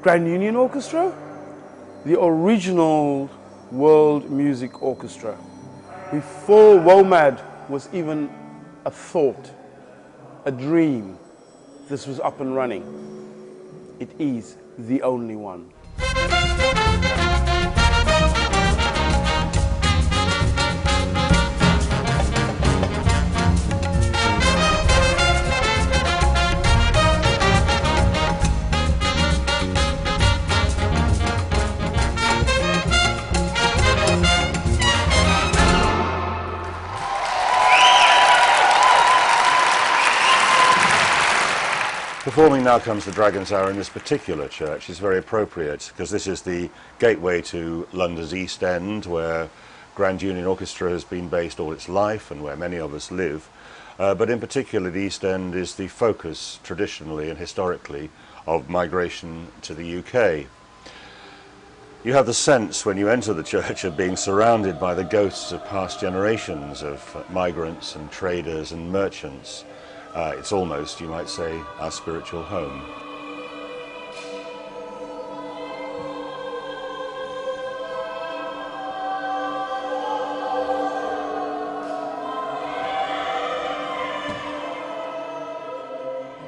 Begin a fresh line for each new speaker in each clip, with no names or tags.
Grand Union Orchestra, the original world music orchestra. Before WOMAD was even a thought, a dream, this was up and running. It is the only one.
Performing now comes the Dragon's Hour in this particular church. It's very appropriate because this is the gateway to London's East End, where Grand Union Orchestra has been based all its life and where many of us live. But in particular, the East End is the focus traditionally and historically of migration to the UK. You have the sense when you enter the church of being surrounded by the ghosts of past generations of migrants and traders and merchants. It's almost, you might say, our spiritual home.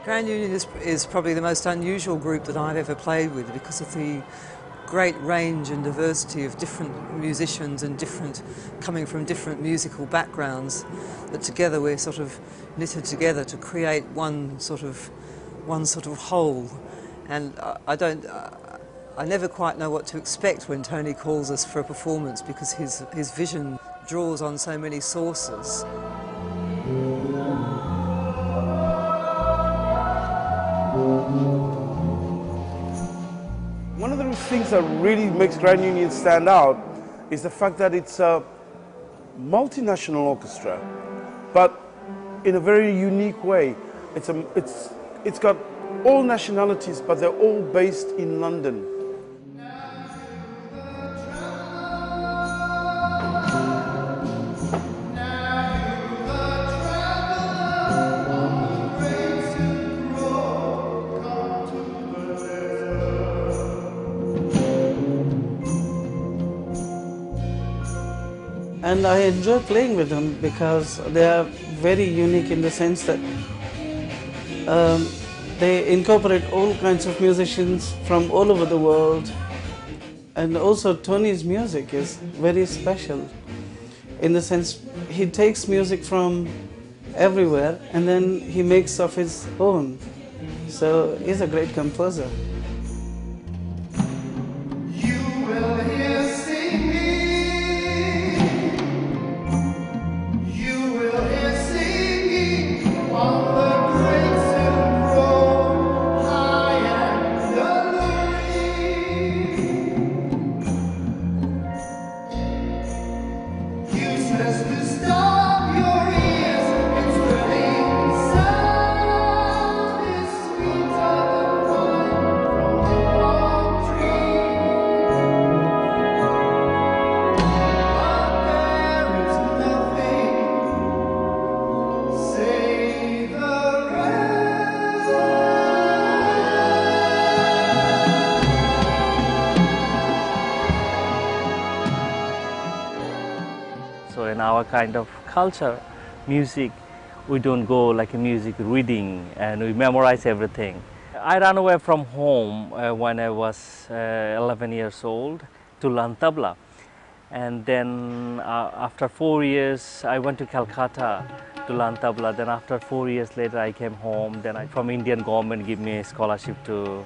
Grand Union is probably the most unusual group that I've ever played with because of the great range and diversity of different musicians and coming from different musical backgrounds, that together we're sort of knitted together to create one sort of whole. And I never quite know what to expect when Tony calls us for a performance, because his vision draws on so many sources.
One of the things that really makes Grand Union stand out is the fact that it's a multinational orchestra, but in a very unique way. It's got all nationalities, but they're all based in London.
And I enjoy playing with them because they are very unique in the sense that they incorporate all kinds of musicians from all over the world. And also Tony's music is very special in the sense he takes music from everywhere and then he makes of his own. So he's a great composer.
So in our kind of culture, music, we don't go like a music reading and we memorize everything. I ran away from home when I was 11 years old to learn tabla. And then after 4 years, I went to Calcutta to learn tabla. Then after 4 years later, I came home. Then from Indian government give me a scholarship to,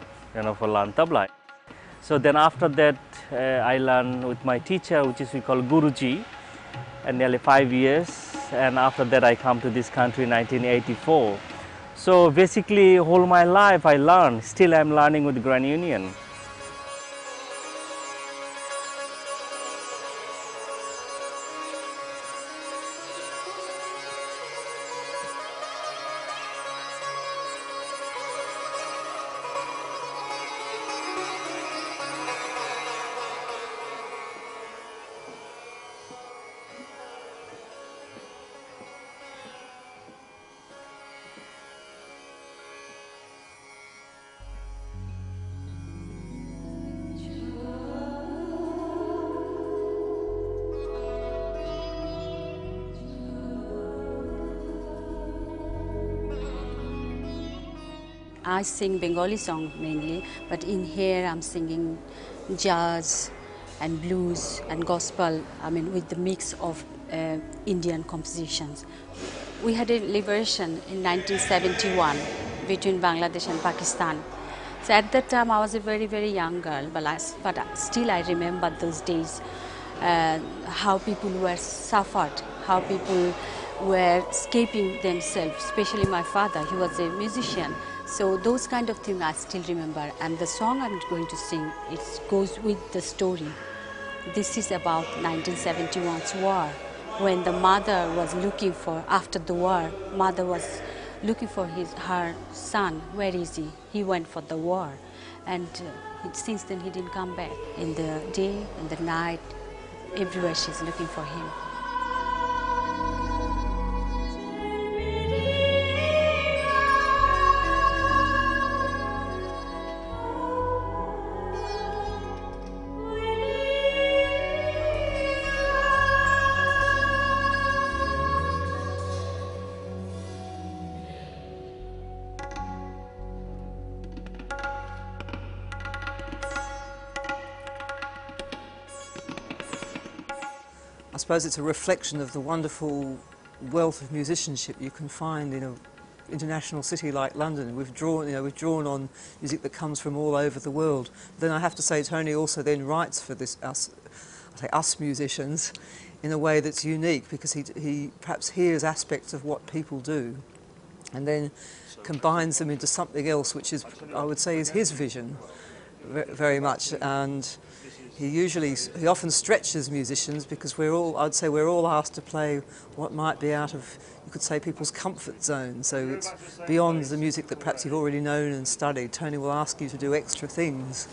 for learn tabla. So then after that, I learned with my teacher, which is we call Guruji, and nearly 5 years. And after that, I come to this country in 1984. So basically, whole my life I learned. Still, I'm learning with Grand Union.
I sing Bengali songs mainly, but in here I'm singing jazz and blues and gospel, I mean with the mix of Indian compositions. We had a liberation in 1971 between Bangladesh and Pakistan. So at that time I was a very, very young girl, but still I remember those days, how people were suffered, how people were escaping themselves, especially my father, he was a musician. So those kind of things I still remember, and the song I'm going to sing, it goes with the story. This is about 1971's war, when the mother was looking for, after the war, mother was looking for her son. Where is he? He went for the war, and since then he didn't come back. In the day, in the night, everywhere she's looking for him.
I suppose it's a reflection of the wonderful wealth of musicianship you can find in an international city like London. We've drawn on music that comes from all over the world. Then I have to say, Tony also then writes for us musicians in a way that's unique, because he perhaps hears aspects of what people do and then combines them into something else, which is, I would say, is his vision very much. And he often stretches musicians, because I'd say we're all asked to play what might be out of, you could say, people's comfort zone. So it's beyond the music that perhaps you've already known and studied. Tony will ask you to do extra things.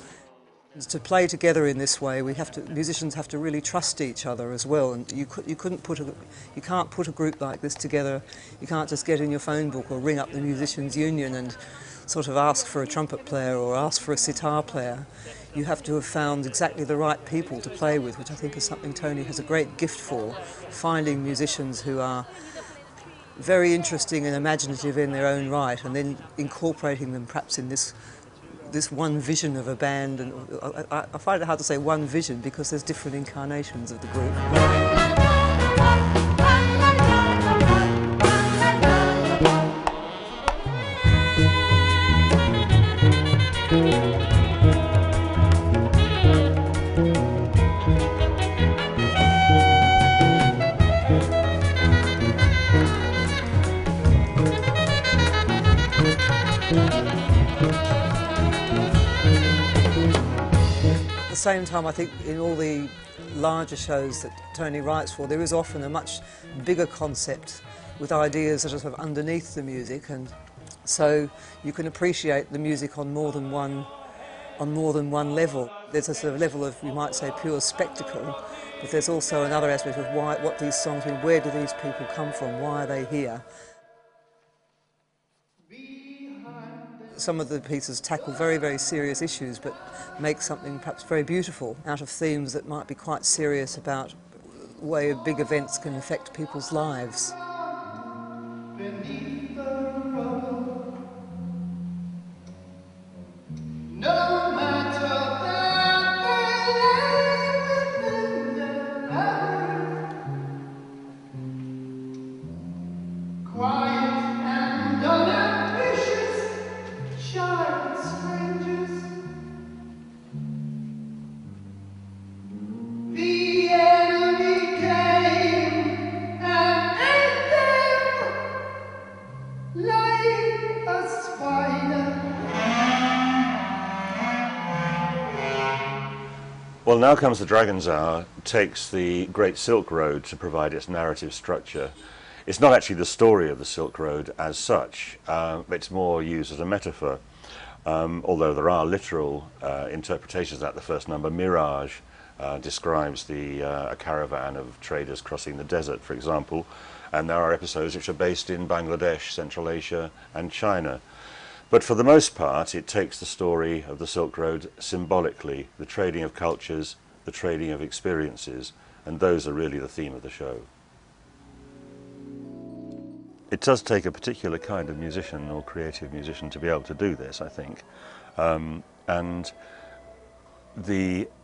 To play together in this way, musicians have to really trust each other as well. And you can't put a group like this together. You can't just get in your phone book or ring up the musicians' union and sort of ask for a trumpet player or ask for a sitar player. You have to have found exactly the right people to play with, which I think is something Tony has a great gift for, finding musicians who are very interesting and imaginative in their own right, and then incorporating them perhaps in this one vision of a band. And I find it hard to say one vision, because there's different incarnations of the group. At the same time, I think in all the larger shows that Tony writes for, there is often a much bigger concept with ideas that are sort of underneath the music, and so you can appreciate the music on more than one level. There's a sort of level of, you might say, pure spectacle, but there's also another aspect of what these songs mean. Where do these people come from? Why are they here? Some of the pieces tackle very, very serious issues, but make something perhaps very beautiful out of themes that might be quite serious about the way big events can affect people's lives.
Well, Now Comes the Dragon's Hour takes the Great Silk Road to provide its narrative structure. It's not actually the story of the Silk Road as such, it's more used as a metaphor, although there are literal interpretations of that. The first number, Mirage, describes a caravan of traders crossing the desert, for example, and there are episodes which are based in Bangladesh, Central Asia and China. But for the most part, it takes the story of the Silk Road symbolically, the trading of cultures, the trading of experiences, and those are really the theme of the show. it does take a particular kind of musician or creative musician to be able to do this, I think. And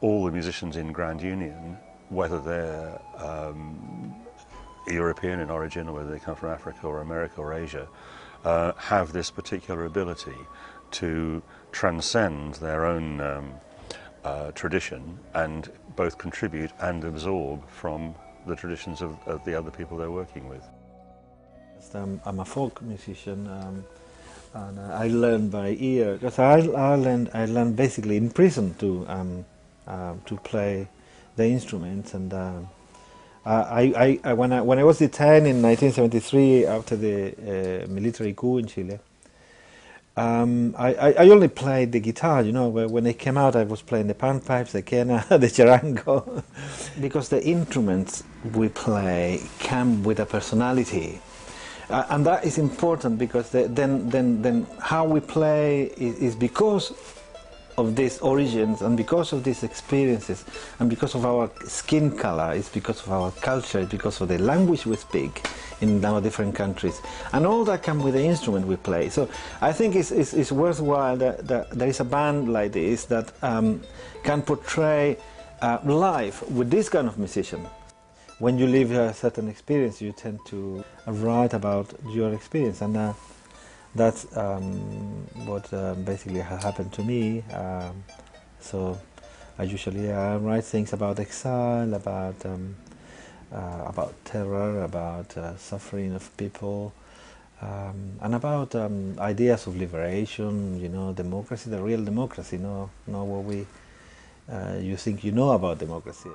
all the musicians in Grand Union, whether they're European in origin or whether they come from Africa or America or Asia, have this particular ability to transcend their own tradition and both contribute and absorb from the traditions of the other people they're working with.
I'm a folk musician, and I learned by ear. Because I learned basically in prison to play the instruments. And when I was detained in 1973 after the military coup in Chile, I only played the guitar. You know, when I came out, I was playing the panpipes, the quena, the charango, because the instruments we play come with a personality. And that is important because then how we play is because of these origins and because of these experiences and because of our skin color, it's because of our culture, it's because of the language we speak in our different countries. And all that comes with the instrument we play. So I think it's worthwhile that there is a band like this that can portray life with this kind of musician. When you live a certain experience, you tend to write about your experience, and that's what basically has happened to me. So I usually write things about exile, about terror, about suffering of people, and about ideas of liberation. You know, democracy, the real democracy, not what we you think you know about democracy.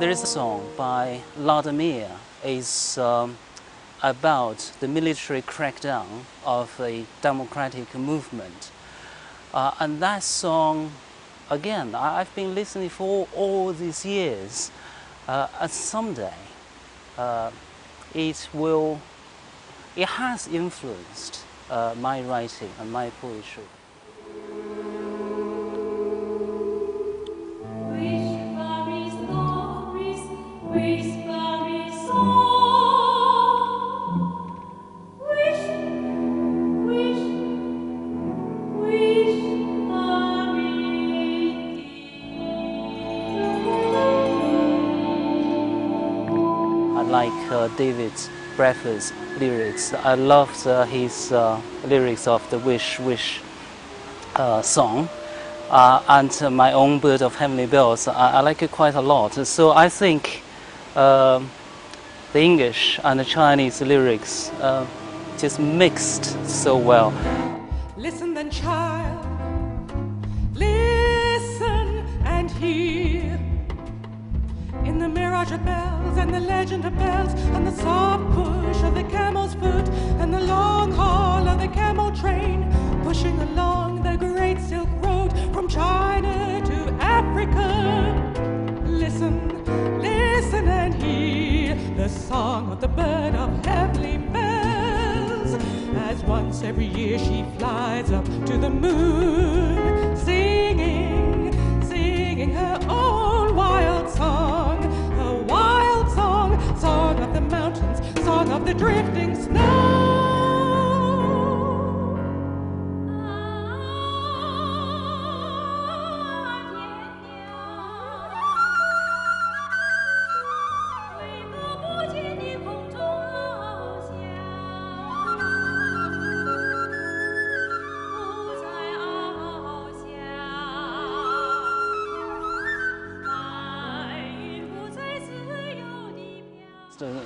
There is a song by Vladimir. It's about the military crackdown of a democratic movement. And that song, again, I've been listening for all these years. And someday it has influenced my writing and my poetry. David Bradford's lyrics. I loved his lyrics of the Wish Wish song, and my own Bird of Heavenly Bells. I like it quite a lot. So I think the English and the Chinese lyrics just mixed so well.
Listen then, child, listen and hear. In the mirage of bells and the legend of bells and the soft push of the camel's foot and the long haul of the camel train pushing along the great Silk Road from China to Africa. Listen, listen and hear the song of the bird of heavenly bells, as once every year she flies up to the moon, singing, singing her own wild song, her wild song, song of the mountains, song of the drifting snow.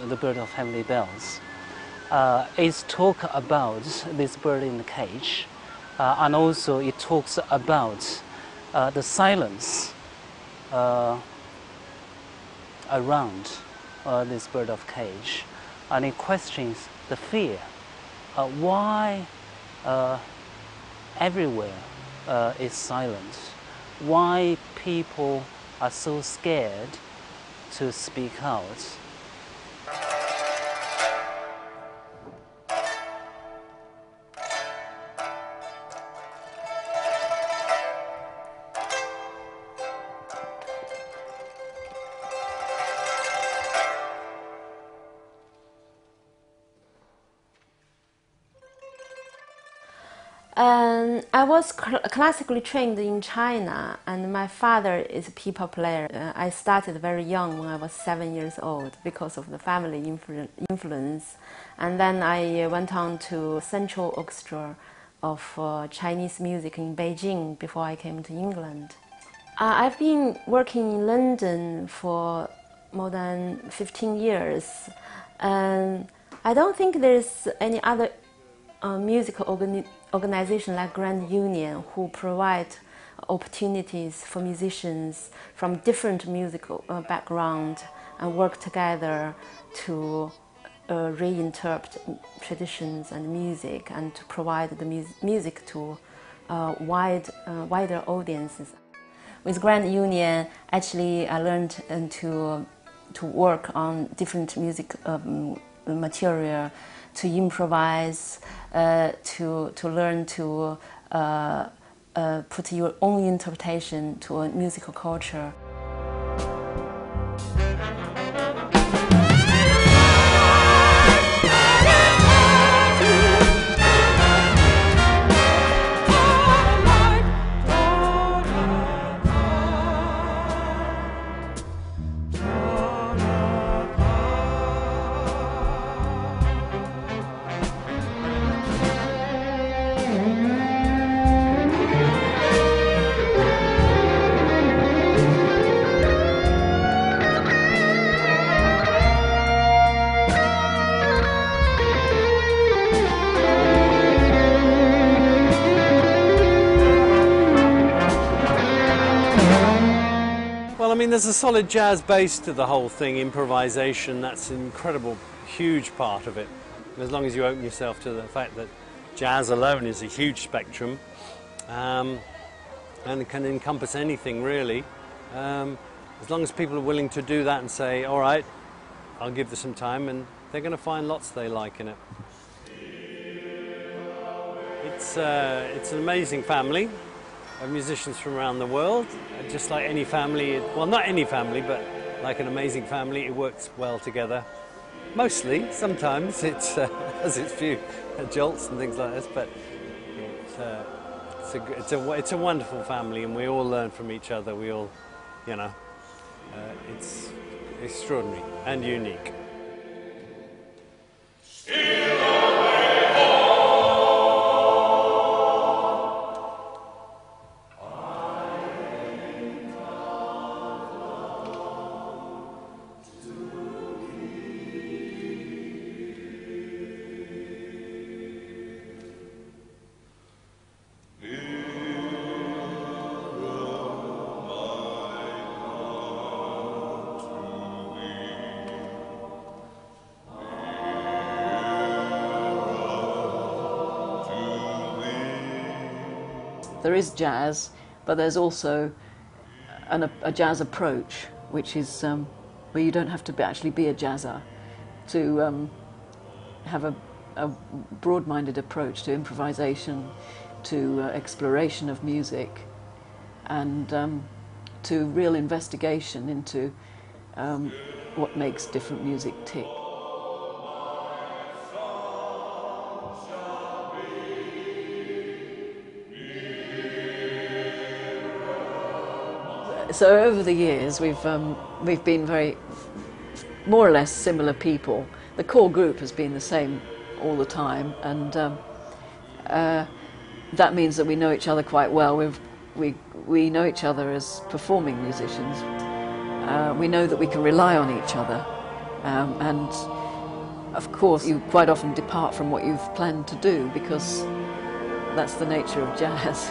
The Bird of Heavenly Bells. It talks about this bird in the cage, and also it talks about the silence around this bird of cage, and it questions the fear. Why everywhere is silence? Why people are so scared to speak out?
I was classically trained in China, and my father is a pipa player. I started very young, when I was 7 years old, because of the family influence. And then I went on to Central Orchestra of Chinese music in Beijing before I came to England. I've been working in London for more than 15 years, and I don't think there's any other musical organization like Grand Union who provide opportunities for musicians from different musical background and work together to reinterpret traditions and music, and to provide the music to wider audiences. With Grand Union, actually, I learned to work on different music material, to improvise, to learn to put your own interpretation to a musical culture.
I mean, there's a solid jazz base to the whole thing, improvisation, that's an incredible, huge part of it. As long as you open yourself to the fact that jazz alone is a huge spectrum, and it can encompass anything really. As long as people are willing to do that and say, all right, I'll give this some time, and they're going to find lots they like in it. It's an amazing family of musicians from around the world. Just like any family, well, not any family, but like an amazing family, it works well together. Mostly, sometimes it has its few jolts and things like this, but it's a wonderful family, and we all learn from each other. We all, you know, it's extraordinary and unique.
There is jazz, but there's also a jazz approach, which is where you don't have to actually be a jazzer to have a broad-minded approach to improvisation, to exploration of music, and to real investigation into what makes different music tick. So over the years, we've been very, more or less similar people. The core group has been the same all the time, and that means that we know each other quite well. We know each other as performing musicians. We know that we can rely on each other, and of course, you quite often depart from what you've planned to do because that's the nature of jazz.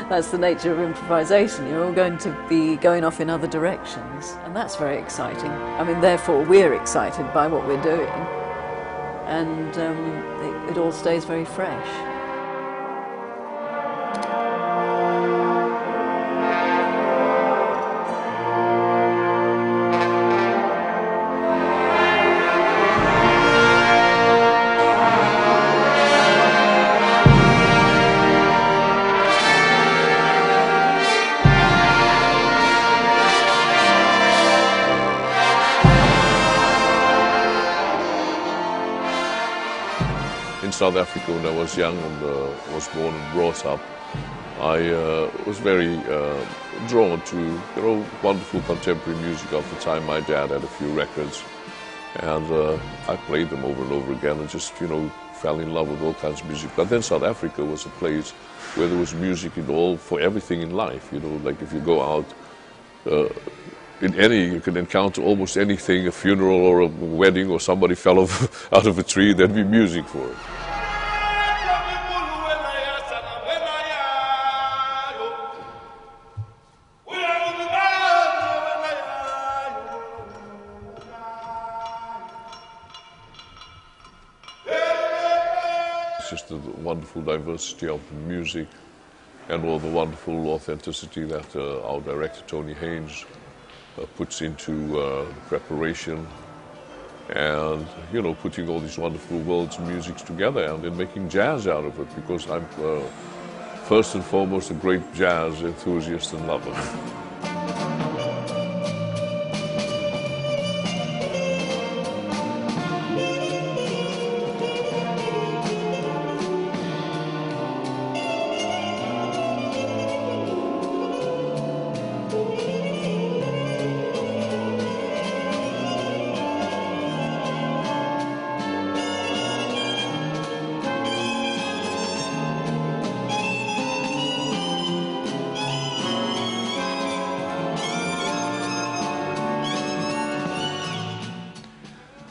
That's the nature of improvisation. You're all going to be going off in other directions, and that's very exciting. I mean, therefore we're excited by what we're doing, and it all stays very fresh.
In South Africa, when I was young and was born and brought up, I was very drawn to wonderful contemporary music of the time. My dad had a few records, and I played them over and over again, and just fell in love with all kinds of music. But then South Africa was a place where there was music for everything in life. Like if you go out you can encounter almost anything, a funeral or a wedding, or somebody fell out of a tree, there'd be music for it. It's just the wonderful diversity of the music and all the wonderful authenticity that our director Tony Haynes puts into preparation, and putting all these wonderful worlds of music together and then making jazz out of it, because I'm first and foremost a great jazz enthusiast and lover.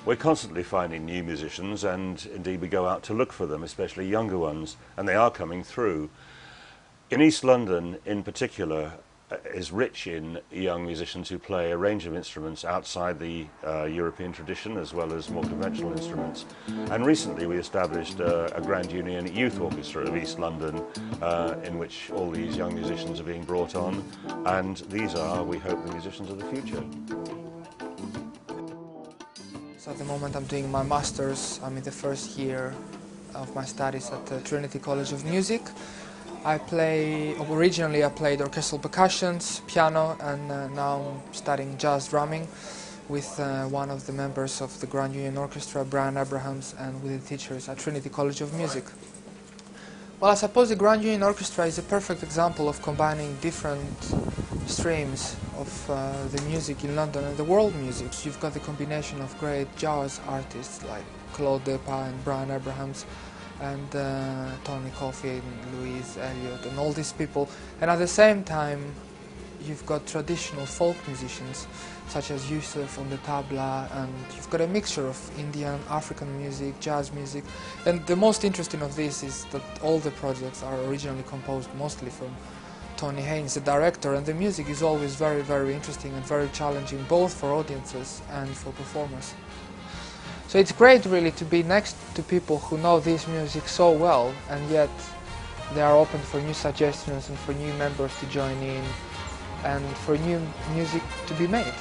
We're constantly finding new musicians, and indeed we go out to look for them, especially younger ones, and they are coming through. In East London in particular is rich in young musicians who play a range of instruments outside the European tradition, as well as more conventional instruments. And recently we established a Grand Union Youth Orchestra of East London, in which all these young musicians are being brought on, and these are, we hope, the musicians of the future.
So at the moment I'm doing my master's. I'm in the first year of my studies at the Trinity College of Music. Originally I played orchestral percussions, piano, and now I'm studying jazz drumming with one of the members of the Grand Union Orchestra, Brian Abrahams, and with the teachers at Trinity College of Music. Well, I suppose the Grand Union Orchestra is a perfect example of combining different streams of the music in London and the world music. You've got the combination of great jazz artists like Claude Depa and Brian Abrahams and Tony Coffey and Louise Elliott and all these people, and at the same time you've got traditional folk musicians such as Yusuf on the tabla, and you've got a mixture of Indian, African music, jazz music. And the most interesting of this is that all the projects are originally composed mostly from Tony Haynes, the director, and the music is always very, very interesting and very challenging, both for audiences and for performers. So it's great really to be next to people who know this music so well, and yet they are open for new suggestions and for new members to join in and for new music to be made.